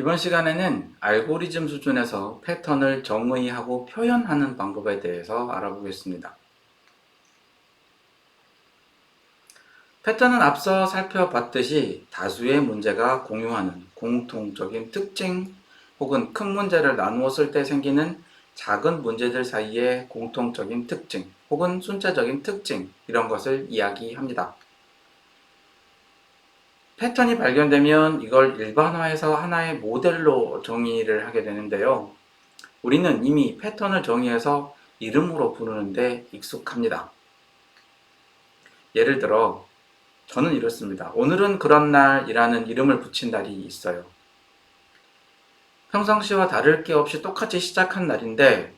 이번 시간에는 알고리즘 수준에서 패턴을 정의하고 표현하는 방법에 대해서 알아보겠습니다. 패턴은 앞서 살펴봤듯이 다수의 문제가 공유하는 공통적인 특징 혹은 큰 문제를 나누었을 때 생기는 작은 문제들 사이의 공통적인 특징 혹은 순차적인 특징, 이런 것을 이야기합니다. 패턴이 발견되면 이걸 일반화해서 하나의 모델로 정의를 하게 되는데요. 우리는 이미 패턴을 정의해서 이름으로 부르는데 익숙합니다. 예를 들어 저는 이렇습니다. 오늘은 그런 날이라는 이름을 붙인 날이 있어요. 평상시와 다를 게 없이 똑같이 시작한 날인데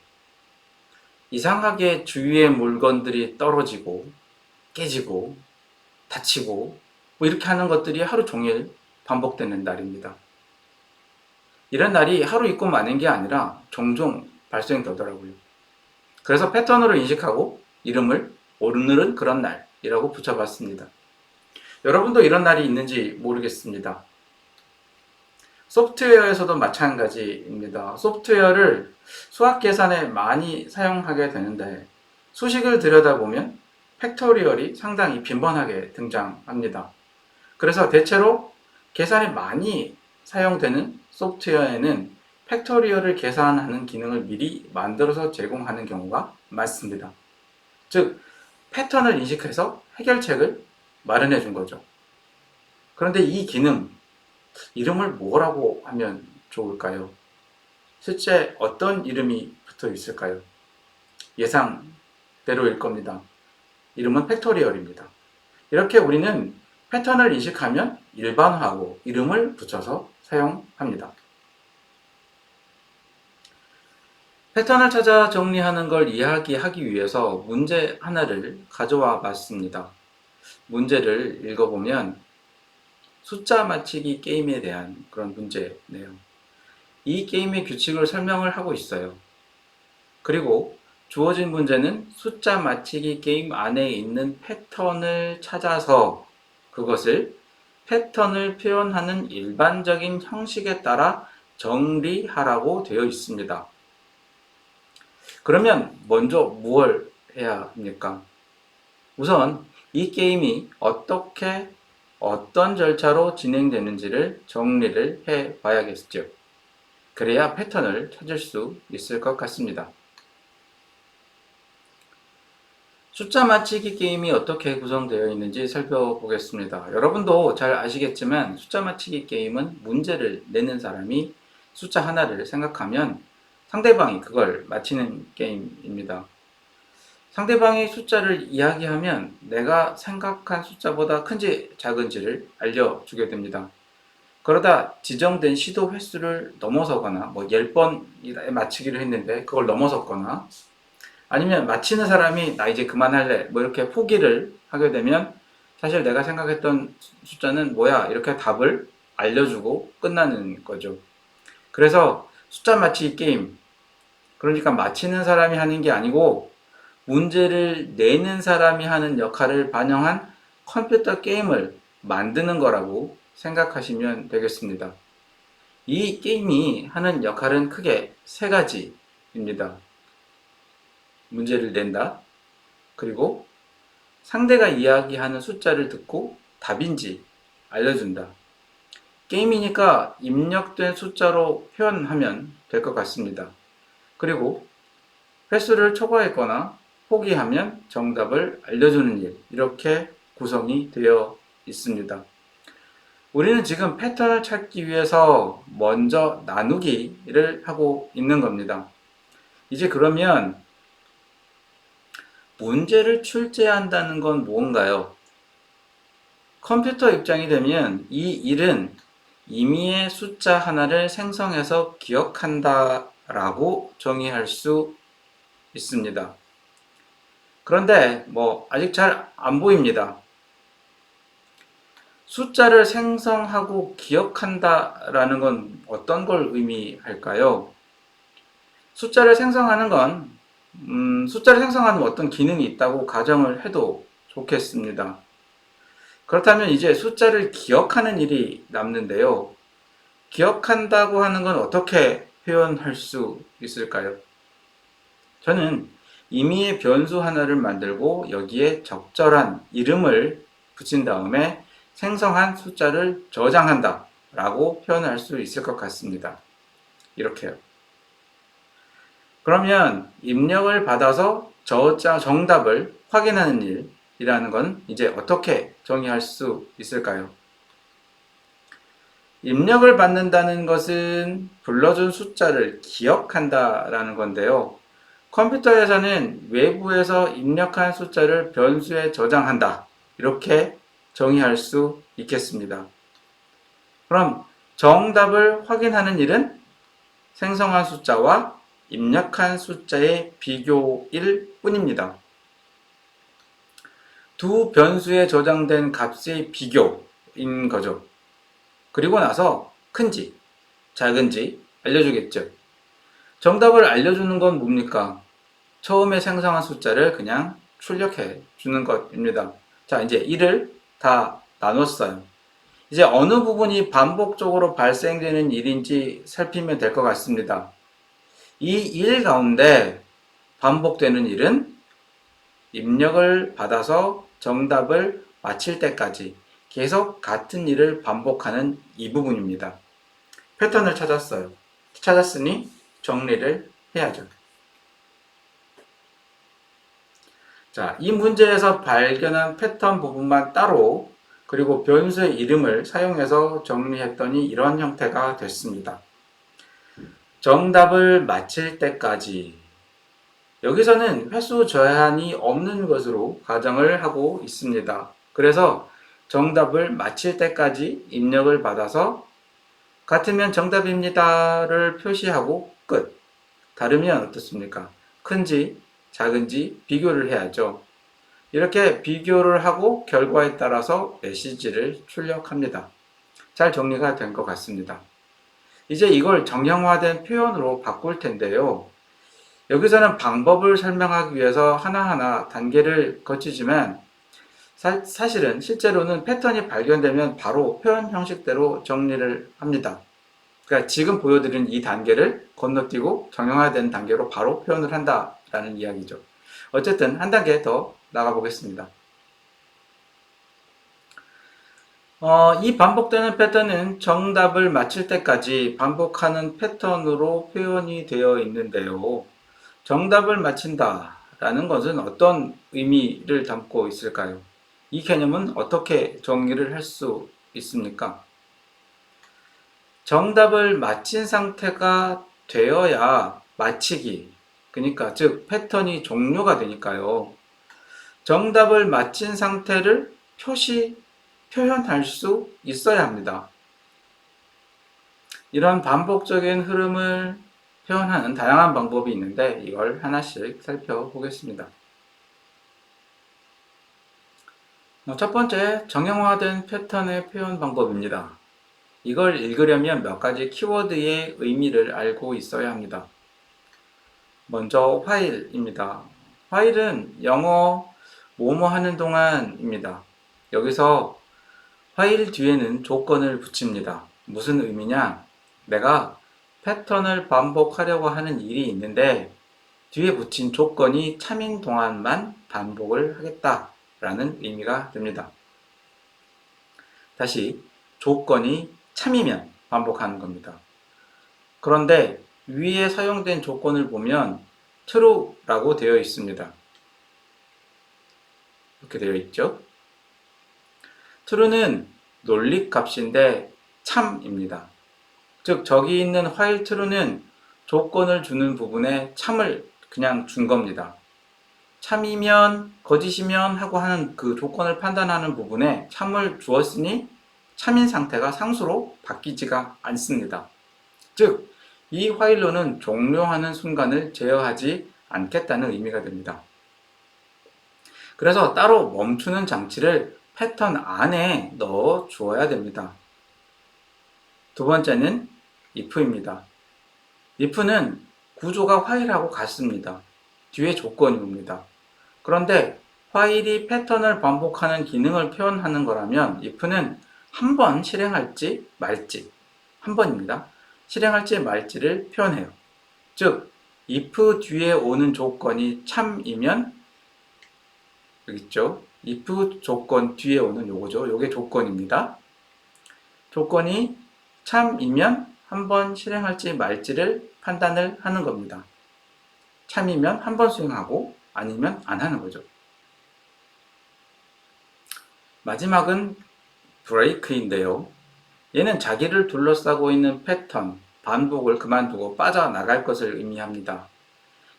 이상하게 주위의 물건들이 떨어지고 깨지고 다치고 이렇게 하는 것들이 하루 종일 반복되는 날입니다. 이런 날이 하루 있고 마는 게 아니라 종종 발생되더라고요. 그래서 패턴으로 인식하고 이름을 오늘은 그런 날이라고 붙여봤습니다. 여러분도 이런 날이 있는지 모르겠습니다. 소프트웨어에서도 마찬가지입니다. 소프트웨어를 수학 계산에 많이 사용하게 되는데 수식을 들여다보면 팩토리얼이 상당히 빈번하게 등장합니다. 그래서 대체로 계산이 많이 사용되는 소프트웨어에는 팩토리얼을 계산하는 기능을 미리 만들어서 제공하는 경우가 많습니다. 즉, 패턴을 인식해서 해결책을 마련해 준 거죠. 그런데 이 기능, 이름을 뭐라고 하면 좋을까요? 실제 어떤 이름이 붙어 있을까요? 예상대로일 겁니다. 이름은 팩토리얼입니다. 이렇게 우리는 패턴을 인식하면 일반화하고 이름을 붙여서 사용합니다. 패턴을 찾아 정리하는 걸 이야기하기 위해서 문제 하나를 가져와 봤습니다. 문제를 읽어보면 숫자 맞히기 게임에 대한 그런 문제네요. 이 게임의 규칙을 설명을 하고 있어요. 그리고 주어진 문제는 숫자 맞히기 게임 안에 있는 패턴을 찾아서 그것을 패턴을 표현하는 일반적인 형식에 따라 정리하라고 되어 있습니다. 그러면 먼저 무엇을 해야 합니까? 우선 이 게임이 어떻게 어떤 절차로 진행되는지를 정리를 해 봐야겠죠. 그래야 패턴을 찾을 수 있을 것 같습니다. 숫자 맞히기 게임이 어떻게 구성되어 있는지 살펴보겠습니다. 여러분도 잘 아시겠지만 숫자 맞히기 게임은 문제를 내는 사람이 숫자 하나를 생각하면 상대방이 그걸 맞히는 게임입니다. 상대방이 숫자를 이야기하면 내가 생각한 숫자보다 큰지 작은지를 알려주게 됩니다. 그러다 지정된 시도 횟수를 넘어서거나 10번 맞히기를 했는데 그걸 넘어섰거나 아니면 맞히는 사람이 나 이제 그만할래 이렇게 포기를 하게 되면 사실 내가 생각했던 숫자는 뭐야 이렇게 답을 알려주고 끝나는 거죠. 그래서 숫자 맞히기 게임, 그러니까 맞히는 사람이 하는 게 아니고 문제를 내는 사람이 하는 역할을 반영한 컴퓨터 게임을 만드는 거라고 생각하시면 되겠습니다. 이 게임이 하는 역할은 크게 세 가지입니다. 문제를 낸다. 그리고 상대가 이야기하는 숫자를 듣고 답인지 알려준다. 게임이니까 입력된 숫자로 표현하면 될 것 같습니다. 그리고 횟수를 초과했거나 포기하면 정답을 알려주는 일, 이렇게 구성이 되어 있습니다. 우리는 지금 패턴을 찾기 위해서 먼저 나누기를 하고 있는 겁니다. 이제 그러면 문제를 출제한다는 건 뭔가요? 컴퓨터 입장이 되면 이 일은 임의의 숫자 하나를 생성해서 기억한다 라고 정의할 수 있습니다. 그런데 아직 잘 안 보입니다. 숫자를 생성하고 기억한다라는 건 어떤 걸 의미할까요? 숫자를 생성하는 건 숫자를 생성하는 어떤 기능이 있다고 가정을 해도 좋겠습니다. 그렇다면 이제 숫자를 기억하는 일이 남는데요. 기억한다고 하는 건 어떻게 표현할 수 있을까요? 저는 임의의 변수 하나를 만들고 여기에 적절한 이름을 붙인 다음에 생성한 숫자를 저장한다 라고 표현할 수 있을 것 같습니다. 이렇게요. 그러면 입력을 받아서 정답을 확인하는 일이라는 건 이제 어떻게 정의할 수 있을까요? 입력을 받는다는 것은 불러준 숫자를 기억한다라는 건데요. 컴퓨터에서는 외부에서 입력한 숫자를 변수에 저장한다. 이렇게 정의할 수 있겠습니다. 그럼 정답을 확인하는 일은 생성한 숫자와 입력한 숫자의 비교일 뿐입니다. 두 변수에 저장된 값의 비교인 거죠. 그리고 나서 큰지, 작은지 알려주겠죠. 정답을 알려주는 건 뭡니까? 처음에 생성한 숫자를 그냥 출력해 주는 것입니다. 자, 이제 1을 다 나눴어요. 이제 어느 부분이 반복적으로 발생되는 일인지 살피면 될 것 같습니다. 이 일 가운데 반복되는 일은 입력을 받아서 정답을 맞힐 때까지 계속 같은 일을 반복하는 이 부분입니다. 패턴을 찾았어요. 찾았으니 정리를 해야죠. 자, 이 문제에서 발견한 패턴 부분만 따로 그리고 변수의 이름을 사용해서 정리했더니 이런 형태가 됐습니다. 정답을 맞힐 때까지 여기서는 횟수 제한이 없는 것으로 가정을 하고 있습니다. 그래서 정답을 맞힐 때까지 입력을 받아서 같으면 정답입니다를 표시하고 끝. 다르면 어떻습니까? 큰지 작은지 비교를 해야죠. 이렇게 비교를 하고 결과에 따라서 메시지를 출력합니다. 잘 정리가 된 것 같습니다. 이제 이걸 정형화된 표현으로 바꿀 텐데요. 여기서는 방법을 설명하기 위해서 하나하나 단계를 거치지만 사실은 실제로는 패턴이 발견되면 바로 표현 형식대로 정리를 합니다. 그러니까 지금 보여드린 이 단계를 건너뛰고 정형화된 단계로 바로 표현을 한다라는 이야기죠. 어쨌든 한 단계 더 나가 보겠습니다. 이 반복되는 패턴은 정답을 맞힐 때까지 반복하는 패턴으로 표현이 되어 있는데요. 정답을 맞힌다 라는 것은 어떤 의미를 담고 있을까요? 이 개념은 어떻게 정의를 할 수 있습니까? 정답을 맞힌 상태가 되어야 맞히기, 그러니까 즉 패턴이 종료가 되니까요. 정답을 맞힌 상태를 표현할 수 있어야 합니다. 이런 반복적인 흐름을 표현하는 다양한 방법이 있는데 이걸 하나씩 살펴보겠습니다. 첫 번째, 정형화된 패턴의 표현 방법입니다. 이걸 읽으려면 몇 가지 키워드의 의미를 알고 있어야 합니다. 먼저 while입니다. while은 영어 뭐뭐 하는 동안입니다. 여기서 while 뒤에는 조건을 붙입니다. 무슨 의미냐? 내가 패턴을 반복하려고 하는 일이 있는데 뒤에 붙인 조건이 참인 동안만 반복을 하겠다라는 의미가 됩니다. 다시 조건이 참이면 반복하는 겁니다. 그런데 위에 사용된 조건을 보면 true라고 되어 있습니다. 이렇게 되어 있죠. true는 논리값인데 참입니다. 즉 저기 있는 while true는 조건을 주는 부분에 참을 그냥 준 겁니다. 참이면 거짓이면 하고 하는 그 조건을 판단하는 부분에 참을 주었으니 참인 상태가 상수로 바뀌지가 않습니다. 즉 이 while로는 종료하는 순간을 제어하지 않겠다는 의미가 됩니다. 그래서 따로 멈추는 장치를 패턴 안에 넣어 주어야 됩니다. 두 번째는 if입니다. if는 구조가 while하고 같습니다. 뒤에 조건이 옵니다. 그런데 while이 패턴을 반복하는 기능을 표현하는 거라면 if는 한 번 실행할지 말지 한 번입니다. 실행할지 말지를 표현해요. 즉 if 뒤에 오는 조건이 참이면 여기 있죠. if 조건 뒤에 오는 요거죠. 요게 조건입니다. 조건이 참이면 한번 실행할지 말지를 판단을 하는 겁니다. 참이면 한 번 수행하고 아니면 안 하는 거죠. 마지막은 브레이크인데요. 얘는 자기를 둘러싸고 있는 패턴, 반복을 그만두고 빠져나갈 것을 의미합니다.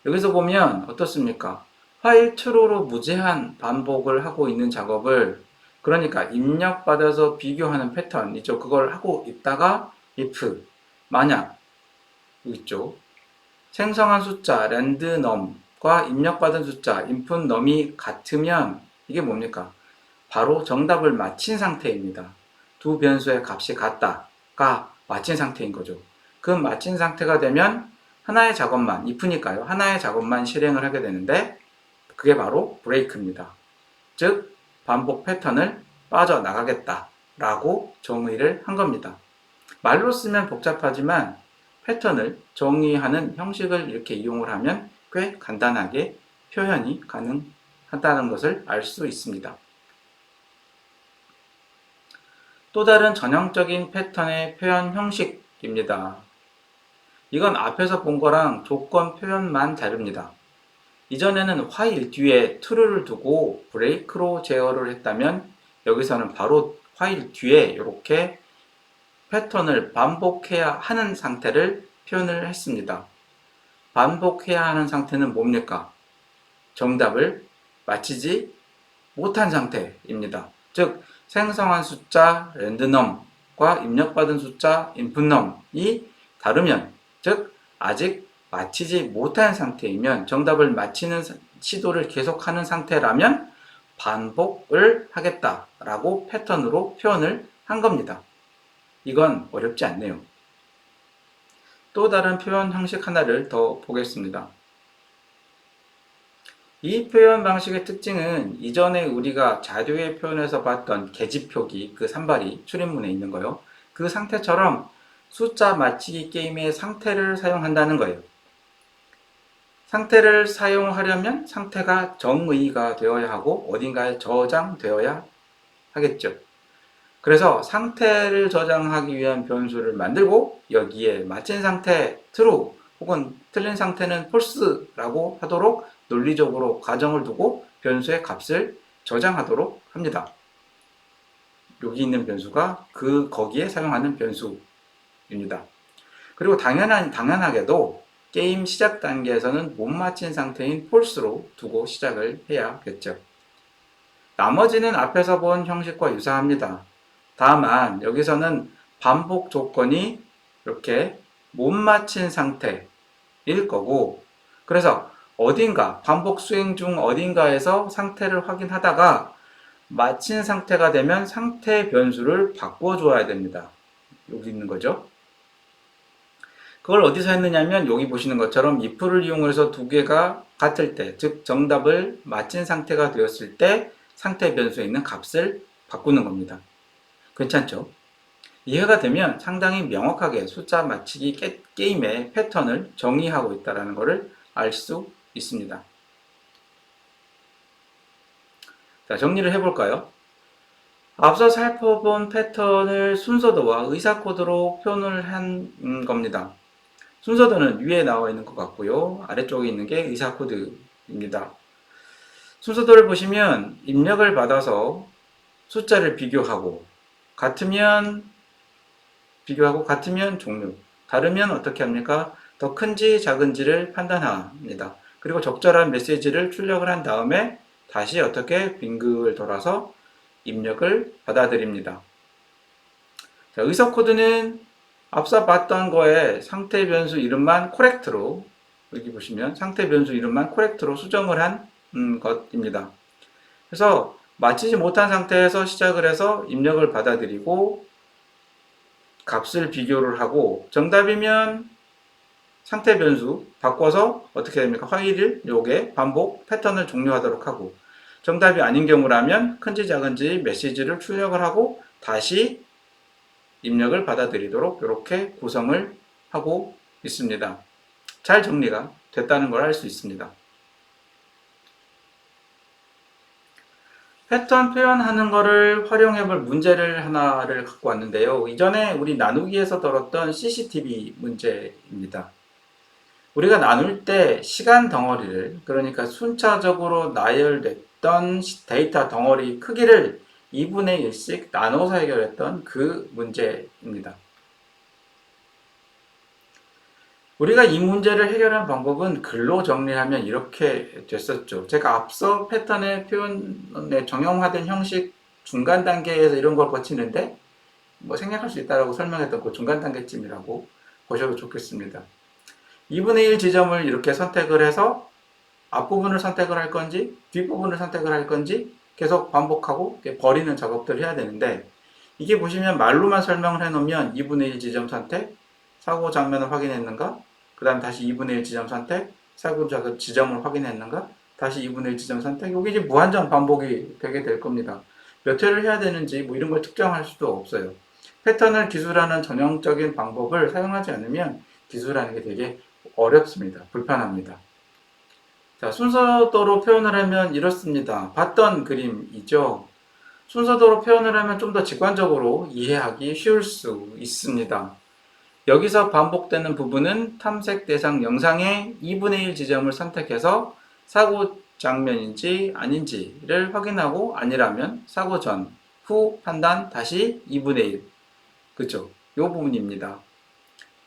여기서 보면 어떻습니까? while true로 무제한 반복을 하고 있는 작업을, 그러니까 입력받아서 비교하는 패턴이죠. 그걸 하고 있다가 if, 만약 있죠. 생성한 숫자 random과 입력받은 숫자 input num이 같으면 이게 뭡니까? 바로 정답을 맞힌 상태입니다. 두 변수의 값이 같다가 맞힌 상태인 거죠. 그 맞힌 상태가 되면 하나의 작업만, if니까요. 하나의 작업만 실행을 하게 되는데 그게 바로 브레이크입니다. 즉 반복 패턴을 빠져나가겠다 라고 정의를 한 겁니다. 말로 쓰면 복잡하지만 패턴을 정의하는 형식을 이렇게 이용을 하면 꽤 간단하게 표현이 가능하다는 것을 알 수 있습니다. 또 다른 전형적인 패턴의 표현 형식입니다. 이건 앞에서 본 거랑 조건 표현만 다릅니다. 이전에는 while 뒤에 true를 두고 break로 제어를 했다면 여기서는 바로 while 뒤에 이렇게 패턴을 반복해야 하는 상태를 표현을 했습니다. 반복해야 하는 상태는 뭡니까? 정답을 맞히지 못한 상태입니다. 즉 생성한 숫자 random과 입력받은 숫자 inputnum이 다르면, 즉 아직 맞히지 못한 상태이면, 정답을 맞히는 시도를 계속하는 상태라면 반복을 하겠다라고 패턴으로 표현을 한 겁니다. 이건 어렵지 않네요. 또 다른 표현 형식 하나를 더 보겠습니다. 이 표현 방식의 특징은 이전에 우리가 자료의 표현에서 봤던 계집표기, 그 산발이 출입문에 있는 거요. 그 상태처럼 숫자 맞히기 게임의 상태를 사용한다는 거예요. 상태를 사용하려면 상태가 정의가 되어야 하고 어딘가에 저장되어야 하겠죠. 그래서 상태를 저장하기 위한 변수를 만들고 여기에 맞힌 상태 true 혹은 틀린 상태는 false라고 하도록 논리적으로 가정을 두고 변수의 값을 저장하도록 합니다. 여기 있는 변수가 거기에 사용하는 변수입니다. 그리고 당연하게도 게임 시작 단계에서는 못 맞힌 상태인 false로 두고 시작을 해야겠죠. 나머지는 앞에서 본 형식과 유사합니다. 다만 여기서는 반복 조건이 이렇게 못 맞힌 상태일 거고, 그래서 어딘가 반복 수행 중 어딘가에서 상태를 확인하다가 맞힌 상태가 되면 상태 변수를 바꿔줘야 됩니다. 여기 있는 거죠. 그걸 어디서 했느냐면 여기 보시는 것처럼 if를 이용해서 두 개가 같을 때, 즉 정답을 맞힌 상태가 되었을 때 상태 변수에 있는 값을 바꾸는 겁니다. 괜찮죠? 이해가 되면 상당히 명확하게 숫자 맞히기 게임의 패턴을 정의하고 있다는 것을 알 수 있습니다. 자, 정리를 해볼까요? 앞서 살펴본 패턴을 순서도와 의사코드로 표현을 한 겁니다. 순서도는 위에 나와 있는 것 같고요. 아래쪽에 있는 게 의사코드입니다. 순서도를 보시면 입력을 받아서 숫자를 비교하고 같으면 종류, 다르면 어떻게 합니까? 더 큰지 작은지를 판단합니다. 그리고 적절한 메시지를 출력을 한 다음에 다시 어떻게 빙글을 돌아서 입력을 받아들입니다. 자, 의사 코드는 앞서 봤던 거에 상태 변수 이름만 코렉트로, 여기 보시면 상태 변수 이름만 코렉트로 수정을 한 것입니다. 그래서 맞히지 못한 상태에서 시작을 해서 입력을 받아들이고 값을 비교를 하고 정답이면 상태 변수 바꿔서 어떻게 됩니까? while을 요게 반복 패턴을 종료하도록 하고, 정답이 아닌 경우라면 큰지 작은지 메시지를 출력을 하고 다시 입력을 받아들이도록 이렇게 구성을 하고 있습니다. 잘 정리가 됐다는 걸 알 수 있습니다. 패턴 표현하는 거를 활용해 볼 문제를 하나를 갖고 왔는데요. 이전에 우리 나누기에서 다뤘던 CCTV 문제입니다. 우리가 나눌 때 시간 덩어리를, 그러니까 순차적으로 나열됐던 데이터 덩어리 크기를 2분의 1씩 나눠서 해결했던 그 문제입니다. 우리가 이 문제를 해결한 방법은 글로 정리하면 이렇게 됐었죠. 제가 앞서 패턴의 표현의 정형화된 형식 중간 단계에서 이런 걸 거치는데 뭐 생략할 수 있다고 설명했던 그 중간 단계쯤이라고 보셔도 좋겠습니다. 2분의 1 지점을 이렇게 선택을 해서 앞부분을 선택을 할 건지 뒷부분을 선택을 할 건지 계속 반복하고 버리는 작업들을 해야 되는데, 이게 보시면 말로만 설명을 해놓으면 2분의 1 지점 선택, 사고 장면을 확인했는가, 그 다음 다시 2분의 1 지점 선택, 사고 지점을 확인했는가, 다시 2분의 1 지점 선택, 이게 이제 무한정 반복이 되게 될 겁니다. 몇 회를 해야 되는지 뭐 이런 걸 특정할 수도 없어요. 패턴을 기술하는 전형적인 방법을 사용하지 않으면 기술하는 게 되게 어렵습니다. 불편합니다. 자, 순서대로 표현을 하면 이렇습니다. 봤던 그림이죠. 순서대로 표현을 하면 좀 더 직관적으로 이해하기 쉬울 수 있습니다. 여기서 반복되는 부분은 탐색 대상 영상의 2분의 1 지점을 선택해서 사고 장면인지 아닌지를 확인하고, 아니라면 사고 전, 후 판단 다시 2분의 1. 그쵸? 이 부분입니다.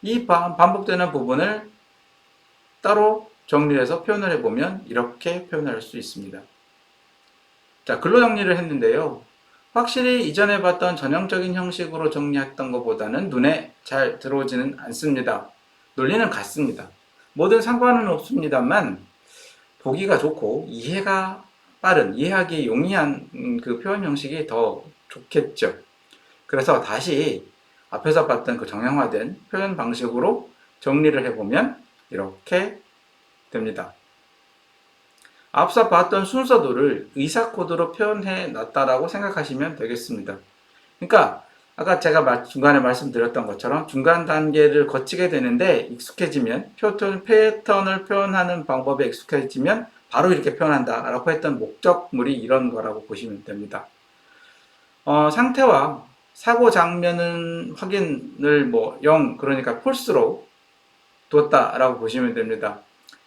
이 반복되는 부분을 따로 정리해서 표현을 해보면 이렇게 표현할 수 있습니다. 자, 글로 정리를 했는데요. 확실히 이전에 봤던 전형적인 형식으로 정리했던 것보다는 눈에 잘 들어오지는 않습니다. 논리는 같습니다. 뭐든 상관은 없습니다만 보기가 좋고 이해가 빠른, 이해하기 용이한 그 표현 형식이 더 좋겠죠. 그래서 다시 앞에서 봤던 그 정형화된 표현 방식으로 정리를 해보면 이렇게 됩니다. 앞서 봤던 순서도를 의사 코드로 표현해 놨다라고 생각하시면 되겠습니다. 그러니까 아까 제가 중간에 말씀드렸던 것처럼 중간 단계를 거치게 되는데 익숙해지면, 패턴을 표현하는 방법에 익숙해지면 바로 이렇게 표현한다 라고 했던 목적물이 이런 거라고 보시면 됩니다. 상태와 사고 장면은 확인을 0, 그러니까 false로 뒀다 라고 보시면 됩니다.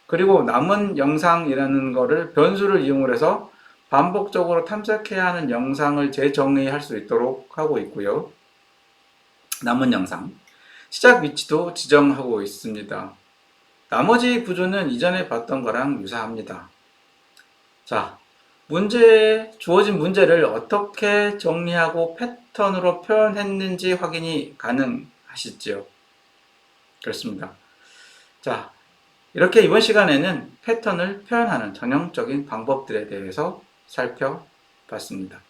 그리고 남은 영상이라는 거를 변수를 이용을 해서 반복적으로 탐색해야 하는 영상을 재정의할 수 있도록 하고 있고요. 남은 영상 시작 위치도 지정하고 있습니다. 나머지 구조는 이전에 봤던 거랑 유사합니다. 자, 주어진 문제를 어떻게 정리하고 패턴으로 표현했는지 확인이 가능하시죠? 그렇습니다. 자, 이렇게 이번 시간에는 패턴을 표현하는 전형적인 방법들에 대해서 살펴봤습니다.